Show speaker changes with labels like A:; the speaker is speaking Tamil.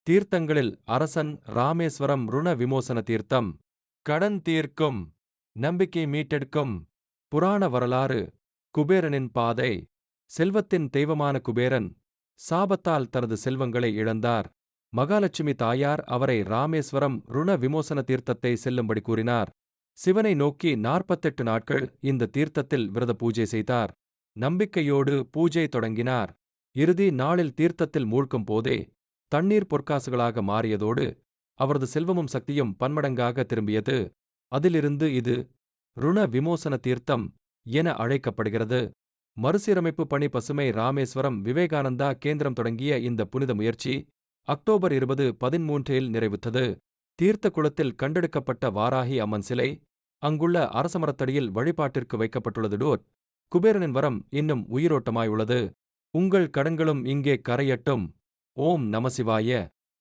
A: தீர்த்தங்களில் அரசன் ராமேஸ்வரம் ருண விமோசன தீர்த்தம். கடன் தீர்க்கும், நம்பிக்கை மீட்டெடுக்கும். புராண வரலாறு. குபேரனின் பாதை. செல்வத்தின் தெய்வமான குபேரன் சாபத்தால் தனது செல்வங்களை இழந்தார். மகாலட்சுமி தாயார் அவரை ராமேஸ்வரம் ருண விமோசன தீர்த்தத்தை செல்லும்படி கூறினார். சிவனை நோக்கி 48 நாட்கள் இந்த தீர்த்தத்தில் விரத பூஜை செய்தார். நம்பிக்கையோடு பூஜை தொடங்கினார். இறுதி நாளில் தீர்த்தத்தில் மூழ்கும் போதே தண்ணீர் பொற்காசுகளாக மாறியதோடு அவரது செல்வமும் சக்தியும் பன்மடங்காக திரும்பியது. அதிலிருந்து இது ருண விமோசன தீர்த்தம் என அழைக்கப்படுகிறது. மறுசீரமைப்பு பணி பசுமை ராமேஸ்வரம் விவேகானந்தா கேந்திரம் தொடங்கிய இந்த புனித முயற்சி அக்டோபர் 20, 2013 நிறைவுற்றது. தீர்த்த குளத்தில் கண்டெடுக்கப்பட்ட வாராகி அம்மன் சிலை, அங்குள்ள அரசமரத்தடியில் வழிபாட்டிற்கு வைக்கப்பட்டுள்ளது. குபேரனின் வரம் இன்னும் உயிரோட்டமாய் உள்ளது. உங்கள் கடன்களும் இங்கே கரையட்டும். ஓம் நமசிவாய.